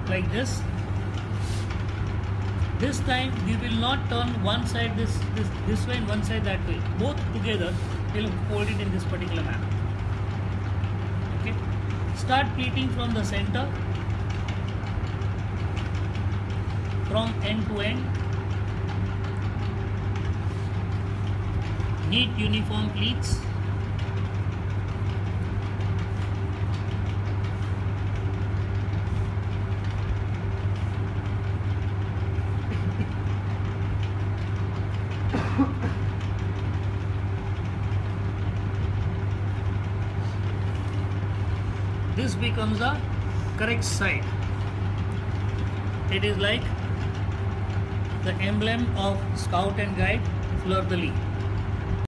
like this. This time we will not turn one side this way and one side that way. Both together we'll fold it in this particular manner. Okay. Start pleating from the center, from end to end. Neat uniform pleats. This becomes the correct side. It is like the emblem of Scout and Guide, fleur de lis.